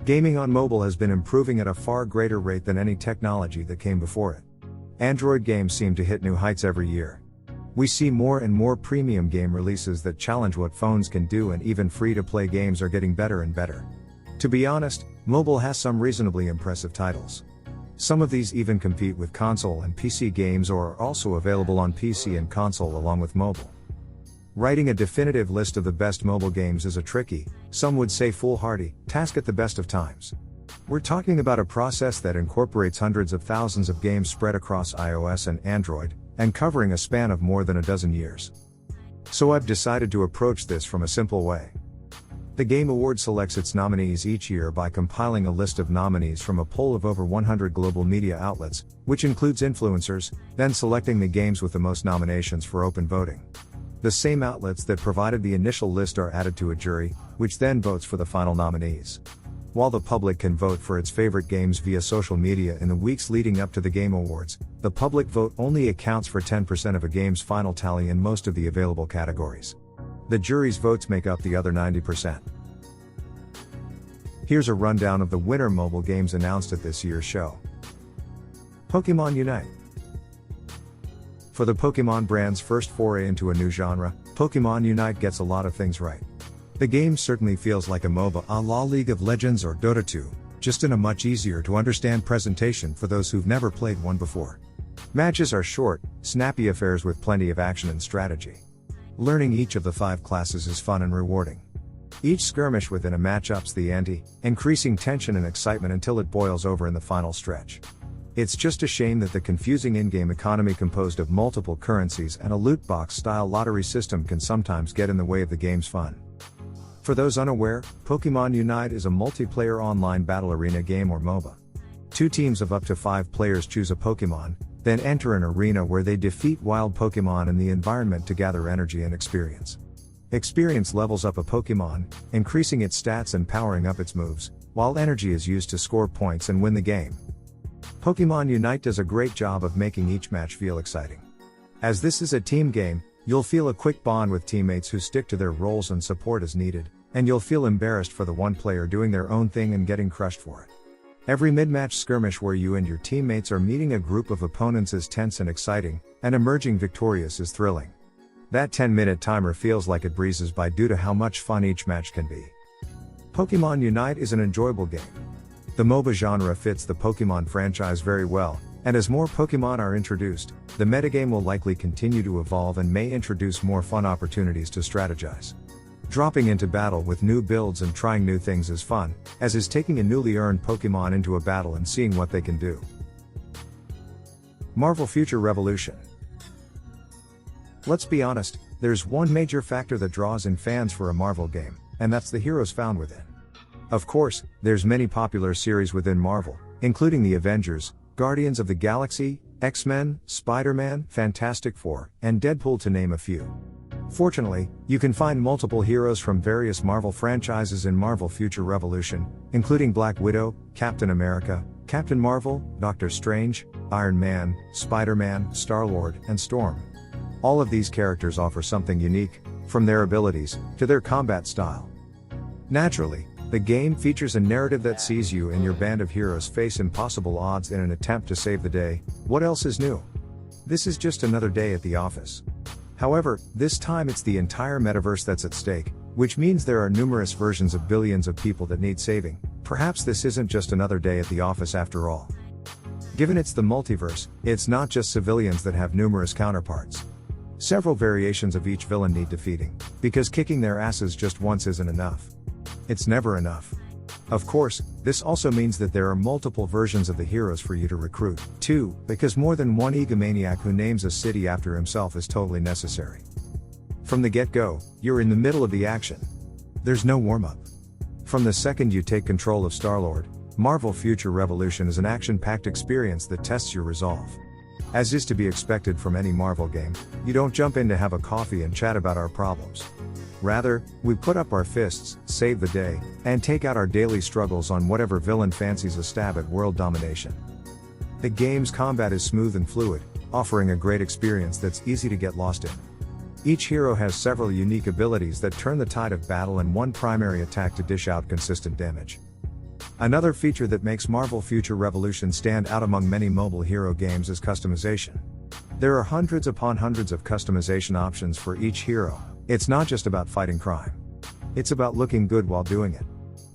Gaming on mobile has been improving at a far greater rate than any technology that came before it. Android games seem to hit new heights every year. We see more and more premium game releases that challenge what phones can do, and even free-to-play games are getting better and better. To be honest, mobile has some reasonably impressive titles. Some of these even compete with console and PC games, or are also available on PC and console along with mobile. Writing a definitive list of the best mobile games is a tricky, some would say foolhardy, task at the best of times. We're talking about a process that incorporates hundreds of thousands of games spread across iOS and Android, and covering a span of more than a dozen years. So I've decided to approach this from a simple way. The Game Award selects its nominees each year by compiling a list of nominees from a poll of over 100 global media outlets, which includes influencers, then selecting the games with the most nominations for open voting. The same outlets that provided the initial list are added to a jury, which then votes for the final nominees. While the public can vote for its favorite games via social media in the weeks leading up to the Game Awards, the public vote only accounts for 10% of a game's final tally in most of the available categories. The jury's votes make up the other 90%. Here's a rundown of the winner mobile games announced at this year's show. Pokémon Unite. For the Pokémon brand's first foray into a new genre, Pokémon Unite gets a lot of things right. The game certainly feels like a MOBA a la League of Legends or Dota 2, just in a much easier to understand presentation for those who've never played one before. Matches are short, snappy affairs with plenty of action and strategy. Learning each of the 5 classes is fun and rewarding. Each skirmish within a match ups the ante, increasing tension and excitement until it boils over in the final stretch. It's just a shame that the confusing in-game economy composed of multiple currencies and a loot box style lottery system can sometimes get in the way of the game's fun. For those unaware, Pokémon Unite is a multiplayer online battle arena game or MOBA. 2 teams of up to 5 players choose a Pokémon, then enter an arena where they defeat wild Pokémon in the environment to gather energy and experience. Experience levels up a Pokémon, increasing its stats and powering up its moves, while energy is used to score points and win the game. Pokémon Unite does a great job of making each match feel exciting. As this is a team game, you'll feel a quick bond with teammates who stick to their roles and support as needed, and you'll feel embarrassed for the one player doing their own thing and getting crushed for it. Every mid-match skirmish where you and your teammates are meeting a group of opponents is tense and exciting, and emerging victorious is thrilling. That 10-minute timer feels like it breezes by due to how much fun each match can be. Pokémon Unite is an enjoyable game. The MOBA genre fits the Pokémon franchise very well, and as more Pokémon are introduced, the metagame will likely continue to evolve and may introduce more fun opportunities to strategize. Dropping into battle with new builds and trying new things is fun, as is taking a newly earned Pokémon into a battle and seeing what they can do. Marvel Future Revolution. Let's be honest, there's one major factor that draws in fans for a Marvel game, and that's the heroes found within. Of course, there's many popular series within Marvel, including the Avengers, Guardians of the Galaxy, X-Men, Spider-Man, Fantastic Four, and Deadpool to name a few. Fortunately, you can find multiple heroes from various Marvel franchises in Marvel Future Revolution, including Black Widow, Captain America, Captain Marvel, Doctor Strange, Iron Man, Spider-Man, Star-Lord, and Storm. All of these characters offer something unique, from their abilities to their combat style. Naturally, the game features a narrative that sees you and your band of heroes face impossible odds in an attempt to save the day. What else is new? This is just another day at the office. However, this time it's the entire metaverse that's at stake, which means there are numerous versions of billions of people that need saving. Perhaps this isn't just another day at the office after all. Given it's the multiverse, it's not just civilians that have numerous counterparts. Several variations of each villain need defeating, because kicking their asses just once isn't enough. It's never enough. Of course, this also means that there are multiple versions of the heroes for you to recruit, too, because more than one egomaniac who names a city after himself is totally necessary. From the get-go, you're in the middle of the action. There's no warm-up. From the second you take control of Star-Lord, Marvel Future Revolution is an action-packed experience that tests your resolve. As is to be expected from any Marvel game, you don't jump in to have a coffee and chat about our problems. Rather, we put up our fists, save the day, and take out our daily struggles on whatever villain fancies a stab at world domination. The game's combat is smooth and fluid, offering a great experience that's easy to get lost in. Each hero has several unique abilities that turn the tide of battle and one primary attack to dish out consistent damage. Another feature that makes Marvel Future Revolution stand out among many mobile hero games is customization. There are hundreds upon hundreds of customization options for each hero. It's not just about fighting crime. It's about looking good while doing it.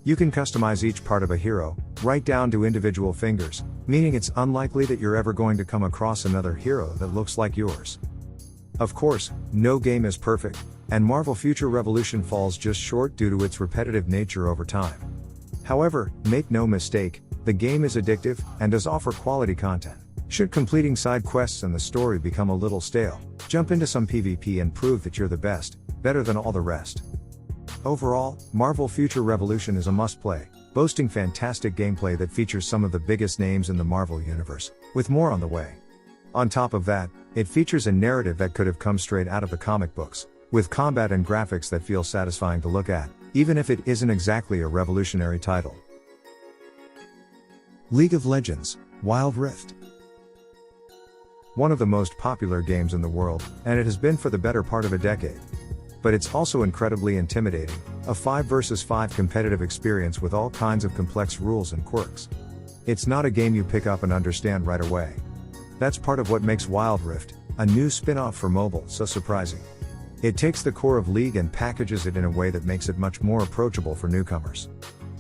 You can customize each part of a hero, right down to individual fingers, meaning it's unlikely that you're ever going to come across another hero that looks like yours. Of course, no game is perfect, and Marvel Future Revolution falls just short due to its repetitive nature over time. However, make no mistake, the game is addictive, and does offer quality content. Should completing side quests and the story become a little stale, jump into some PvP and prove that you're the best, better than all the rest. Overall, Marvel Future Revolution is a must-play, boasting fantastic gameplay that features some of the biggest names in the Marvel universe, with more on the way. On top of that, it features a narrative that could have come straight out of the comic books, with combat and graphics that feel satisfying to look at, even if it isn't exactly a revolutionary title. League of Legends: Wild Rift. One of the most popular games in the world, and it has been for the better part of a decade. But it's also incredibly intimidating, a 5 versus 5 competitive experience with all kinds of complex rules and quirks. It's not a game you pick up and understand right away. That's part of what makes Wild Rift, a new spin-off for mobile, so surprising. It takes the core of League and packages it in a way that makes it much more approachable for newcomers.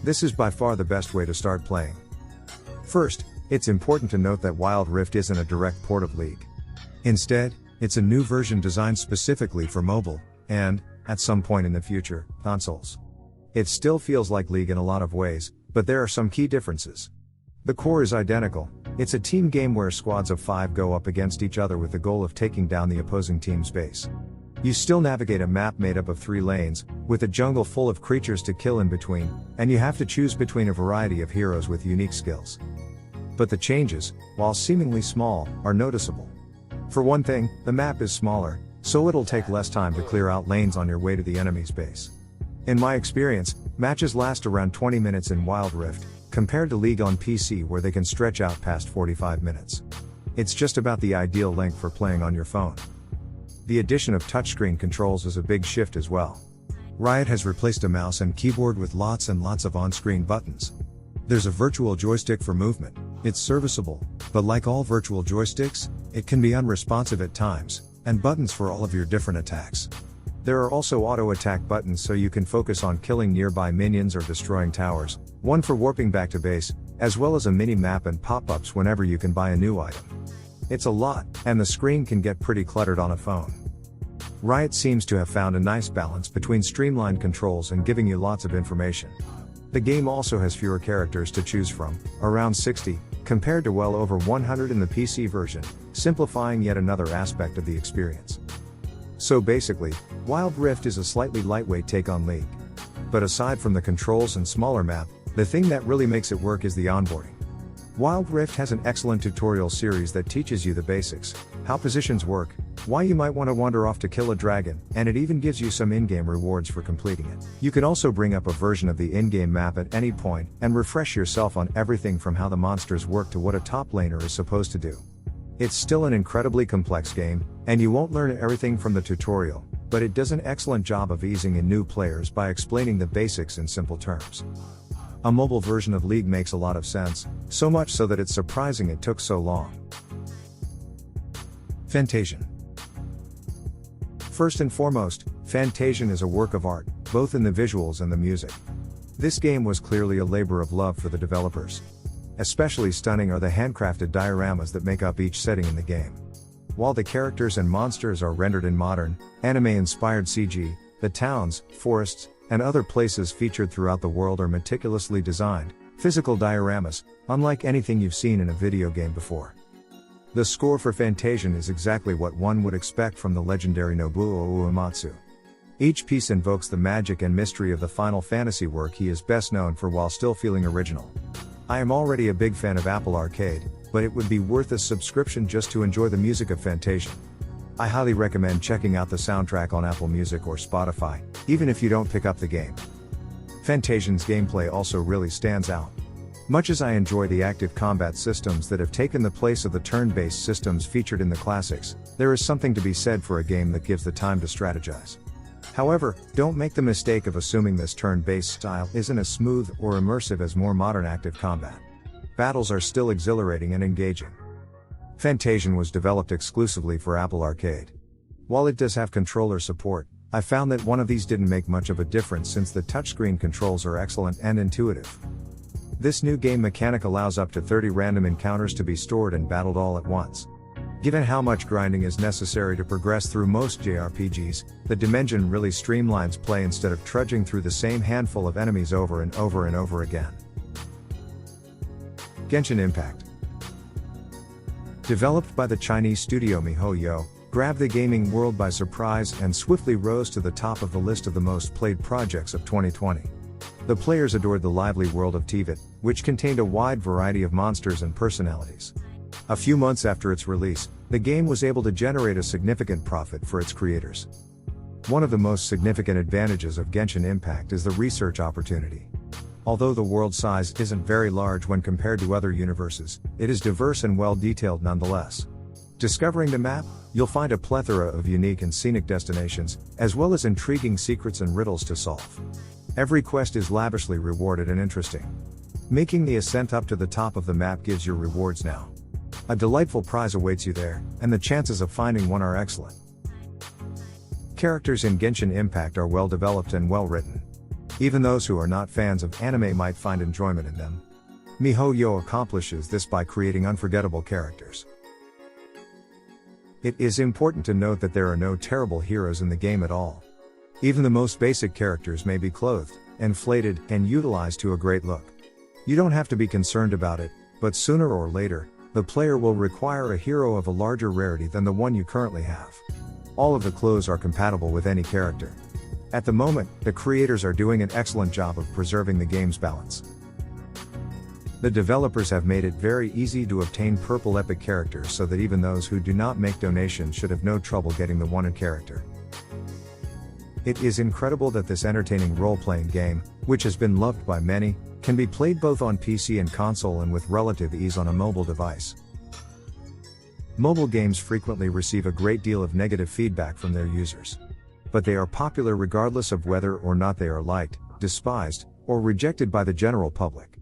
This is by far the best way to start playing. First, it's important to note that Wild Rift isn't a direct port of League. Instead, it's a new version designed specifically for mobile, and, at some point in the future, consoles. It still feels like League in a lot of ways, but there are some key differences. The core is identical. It's a team game where squads of 5 go up against each other with the goal of taking down the opposing team's base. You still navigate a map made up of 3 lanes, with a jungle full of creatures to kill in between, and you have to choose between a variety of heroes with unique skills. But the changes, while seemingly small, are noticeable. For one thing, the map is smaller, so it'll take less time to clear out lanes on your way to the enemy's base. In my experience, matches last around 20 minutes in Wild Rift, compared to League on PC where they can stretch out past 45 minutes. It's just about the ideal length for playing on your phone. The addition of touchscreen controls is a big shift as well. Riot has replaced a mouse and keyboard with lots and lots of on-screen buttons. There's a virtual joystick for movement. It's serviceable, but like all virtual joysticks, it can be unresponsive at times, and buttons for all of your different attacks. There are also auto-attack buttons so you can focus on killing nearby minions or destroying towers, one for warping back to base, as well as a mini-map and pop-ups whenever you can buy a new item. It's a lot, and the screen can get pretty cluttered on a phone. Riot seems to have found a nice balance between streamlined controls and giving you lots of information. The game also has fewer characters to choose from, around 60, compared to well over 100 in the PC version, simplifying yet another aspect of the experience. So basically, Wild Rift is a slightly lightweight take on League. But aside from the controls and smaller map, the thing that really makes it work is the onboarding. Wild Rift has an excellent tutorial series that teaches you the basics, how positions work, why you might want to wander off to kill a dragon, and it even gives you some in-game rewards for completing it. You can also bring up a version of the in-game map at any point, and refresh yourself on everything from how the monsters work to what a top laner is supposed to do. It's still an incredibly complex game, and you won't learn everything from the tutorial, but it does an excellent job of easing in new players by explaining the basics in simple terms. A mobile version of League makes a lot of sense, so much so that it's surprising it took so long. Fantasian. First and foremost, Fantasian is a work of art, both in the visuals and the music. This game was clearly a labor of love for the developers. Especially stunning are the handcrafted dioramas that make up each setting in the game. While the characters and monsters are rendered in modern, anime-inspired CG, the towns, forests, and other places featured throughout the world are meticulously designed, physical dioramas, unlike anything you've seen in a video game before. The score for Fantasian is exactly what one would expect from the legendary Nobuo Uematsu. Each piece invokes the magic and mystery of the Final Fantasy work he is best known for while still feeling original. I am already a big fan of Apple Arcade, but it would be worth a subscription just to enjoy the music of Fantasian. I highly recommend checking out the soundtrack on Apple Music or Spotify, even if you don't pick up the game. Fantasian's gameplay also really stands out. Much as I enjoy the active combat systems that have taken the place of the turn-based systems featured in the classics, there is something to be said for a game that gives the time to strategize. However, don't make the mistake of assuming this turn-based style isn't as smooth or immersive as more modern active combat. Battles are still exhilarating and engaging. Fantasian was developed exclusively for Apple Arcade. While it does have controller support, I found that one of these didn't make much of a difference since the touchscreen controls are excellent and intuitive. This new game mechanic allows up to 30 random encounters to be stored and battled all at once. Given how much grinding is necessary to progress through most JRPGs, the dimension really streamlines play instead of trudging through the same handful of enemies over and over and over again. Genshin Impact. Developed by the Chinese studio miHoYo, grabbed the gaming world by surprise and swiftly rose to the top of the list of the most played projects of 2020. The players adored the lively world of Tivat, which contained a wide variety of monsters and personalities. A few months after its release, the game was able to generate a significant profit for its creators. One of the most significant advantages of Genshin Impact is the research opportunity. Although the world size isn't very large when compared to other universes, it is diverse and well detailed nonetheless. Discovering the map, you'll find a plethora of unique and scenic destinations, as well as intriguing secrets and riddles to solve. Every quest is lavishly rewarded and interesting. Making the ascent up to the top of the map gives your rewards now. A delightful prize awaits you there, and the chances of finding one are excellent. Characters in Genshin Impact are well developed and well written. Even those who are not fans of anime might find enjoyment in them. miHoYo accomplishes this by creating unforgettable characters. It is important to note that there are no terrible heroes in the game at all. Even the most basic characters may be clothed, inflated, and utilized to a great look. You don't have to be concerned about it, but sooner or later, the player will require a hero of a larger rarity than the one you currently have. All of the clothes are compatible with any character. At the moment, the creators are doing an excellent job of preserving the game's balance. The developers have made it very easy to obtain purple epic characters so that even those who do not make donations should have no trouble getting the wanted character. It is incredible that this entertaining role-playing game, which has been loved by many, can be played both on PC and console and with relative ease on a mobile device. Mobile games frequently receive a great deal of negative feedback from their users. But they are popular regardless of whether or not they are liked, despised, or rejected by the general public.